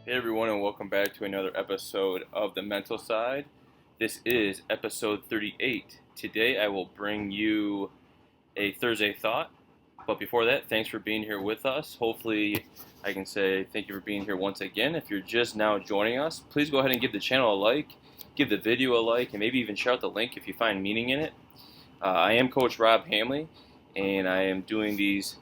Hey everyone, and welcome back to another episode of The Mental Side. This is episode 38. Today I will bring you a Thursday thought. But before that, thanks for being here with us. Hopefully, I can say thank you for being here once again. If you're just now joining us, please go ahead and give the channel a like, give the video a like, and maybe even share out the link if you find meaning in it. I am Coach Rob Hamley, and I am doing these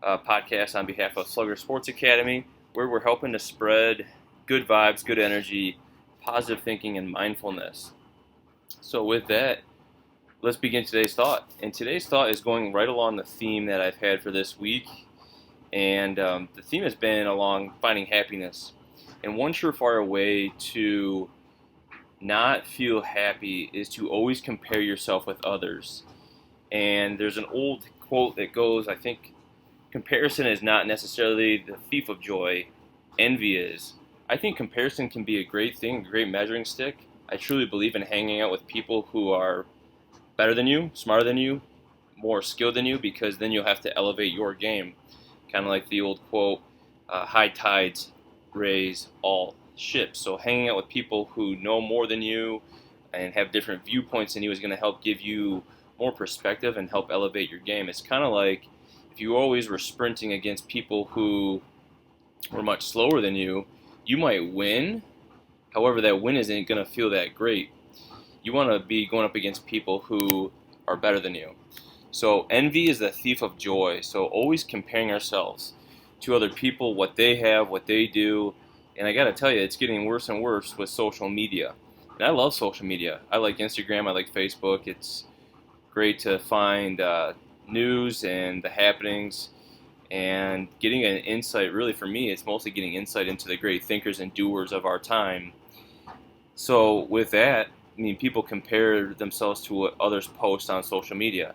podcast on behalf of Slugger Sports Academy, where we're helping to spread good vibes, good energy, positive thinking, and mindfulness. So, with that, let's begin today's thought. And today's thought is going right along the theme that I've had for this week. And the theme has been along finding happiness. And one surefire way to not feel happy is to always compare yourself with others. And there's an old quote that goes, I think, comparison is not necessarily the thief of joy, envy is. I think comparison can be a great thing, a great measuring stick. I truly believe in hanging out with people who are better than you, smarter than you, more skilled than you, because then you'll have to elevate your game. Kind of like the old quote, high tides raise all ships. So hanging out with people who know more than you and have different viewpoints than you is going to help give you more perspective and help elevate your game. It's kind of like if you always were sprinting against people who were much slower than you might win. However, that win isn't going to feel that great. You want to be going up against people who are better than you. So envy is the thief of joy. So always comparing ourselves to other people, what they have, what they do. And I got to tell you, it's getting worse and worse with social media. And I love social media. I like Instagram. I like Facebook. It's great to find news and the happenings and getting an insight. Really, for me, it's mostly getting insight into the great thinkers and doers of our time. So with that, I mean, people compare themselves to what others post on social media.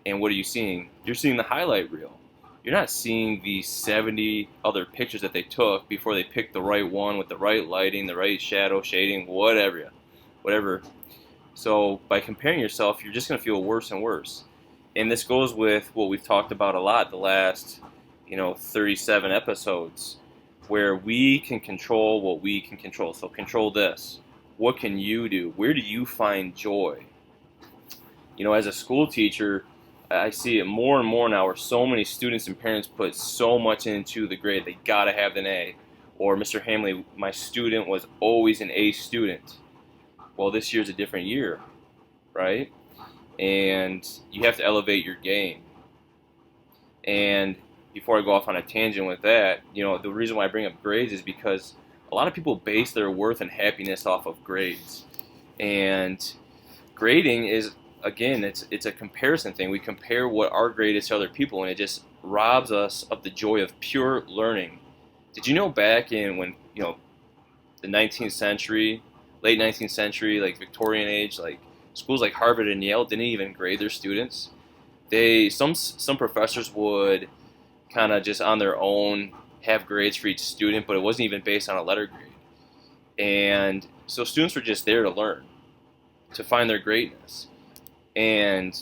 And what are you seeing? You're seeing the highlight reel. You're not seeing the 70 other pictures that they took before they picked the right one with the right lighting, the right shadow, shading, whatever. So by comparing yourself, you're just going to feel worse and worse. And this goes with what we've talked about a lot the last, 37 episodes, where we can control what we can control. So control this. What can you do? Where do you find joy? As a school teacher, I see it more and more now where so many students and parents put so much into the grade. They got to have an A. Or Mr. Hamley, my student was always an A student. Well, this year's a different year, right? And you have to elevate your game. And before I go off on a tangent with that, the reason why I bring up grades is because a lot of people base their worth and happiness off of grades. And grading is, again, it's a comparison thing. We compare what our grade is to other people, and it just robs us of the joy of pure learning. Did you know back in when, the 19th century, late 19th century, like Victorian age, like schools like Harvard and Yale didn't even grade their students. Some professors would kind of just on their own have grades for each student, but it wasn't even based on a letter grade. And so students were just there to learn, to find their greatness. And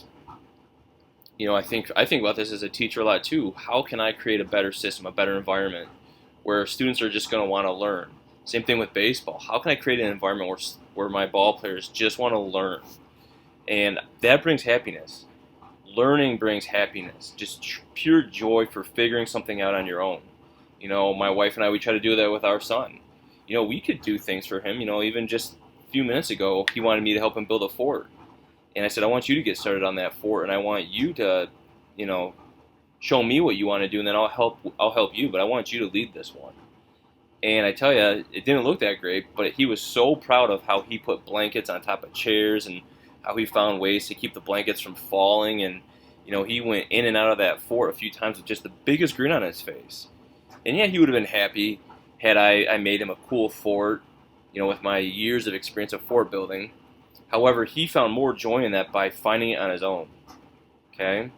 I think about this as a teacher a lot too. How can I create a better system, a better environment where students are just going to want to learn? Same thing with baseball. How can I create an environment where my ball players just want to learn? And that brings happiness. Learning brings happiness, just pure joy for figuring something out on your own. My wife and I, we try to do that with our son. We could do things for him. Even just a few minutes ago, he wanted me to help him build a fort. And I said, I want you to get started on that fort, and I want you to, show me what you want to do, and then I'll help you, but I want you to lead this one. And I tell you, it didn't look that great, but he was so proud of how he put blankets on top of chairs and how he found ways to keep the blankets from falling. And, he went in and out of that fort a few times with just the biggest grin on his face. And yeah, he would have been happy had I made him a cool fort, with my years of experience of fort building. However, he found more joy in that by finding it on his own. Okay?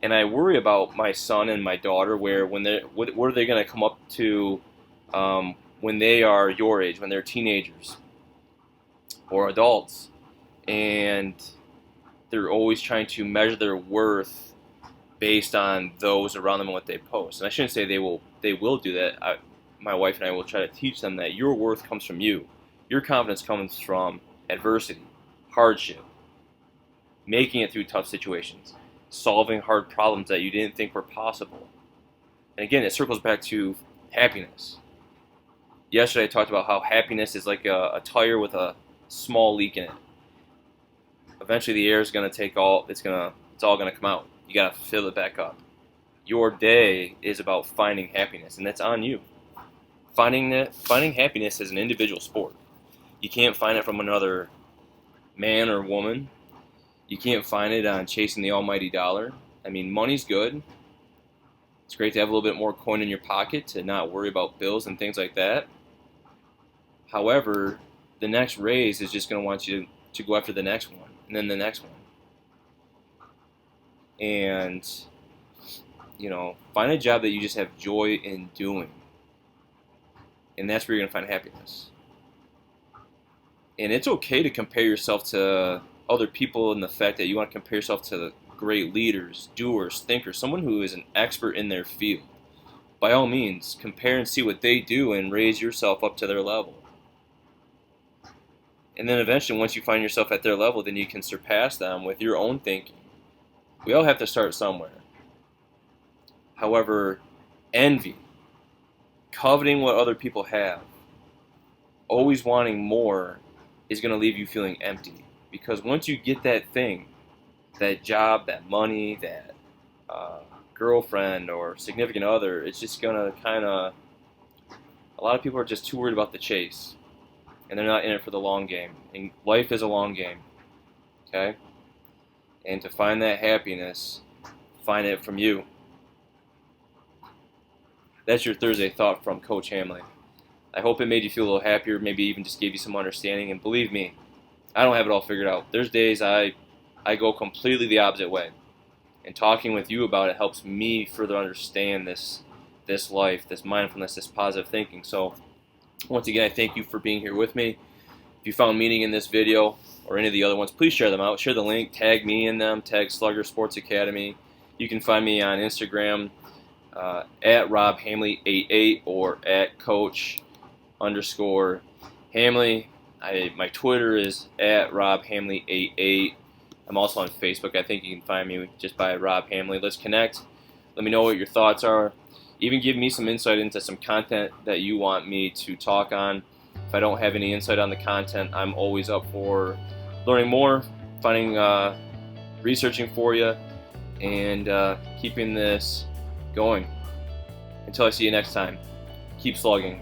And I worry about my son and my daughter where what are they going to come up to when they are your age, when they're teenagers or adults, and they're always trying to measure their worth based on those around them and what they post. And I shouldn't say they will do that. my wife and I will try to teach them that your worth comes from you. Your confidence comes from adversity, hardship, making it through tough situations, solving hard problems that you didn't think were possible. And again, it circles back to happiness. Yesterday I talked about how happiness is like a tire with a small leak in it. Eventually the air is going to take all, it's all going to come out. You got to fill it back up. Your day is about finding happiness, and that's on you. Finding happiness is an individual sport. You can't find it from another man or woman. You can't find it on chasing the almighty dollar. I mean, money's good. It's great to have a little bit more coin in your pocket to not worry about bills and things like that. However, the next raise is just going to want you to go after the next one, and then the next one. And, find a job that you just have joy in doing. And that's where you're going to find happiness. And it's okay to compare yourself to other people in the fact that you want to compare yourself to great leaders, doers, thinkers, someone who is an expert in their field. By all means, compare and see what they do and raise yourself up to their level. And then eventually, once you find yourself at their level, then you can surpass them with your own thinking. We all have to start somewhere. However, envy, coveting what other people have, always wanting more is going to leave you feeling empty. Because once you get that thing, that job, that money, that girlfriend or significant other, it's just going to a lot of people are just too worried about the chase. And they're not in it for the long game. And life is a long game. Okay? And to find that happiness, find it from you. That's your Thursday thought from Coach Hamley. I hope it made you feel a little happier, maybe even just gave you some understanding. And believe me, I don't have it all figured out. There's days I go completely the opposite way. And talking with you about it helps me further understand this life, this mindfulness, this positive thinking. So once again, I thank you for being here with me. If you found meaning in this video or any of the other ones, please share them out. Share the link, tag me in them, tag Slugger Sports Academy. You can find me on Instagram at RobHamley88 or at Coach_Hamley. My Twitter is at RobHamley88. I'm also on Facebook. I think you can find me just by Rob Hamley. Let's connect. Let me know what your thoughts are. Even give me some insight into some content that you want me to talk on. If I don't have any insight on the content, I'm always up for learning more, researching for you, and keeping this going. Until I see you next time, keep slugging.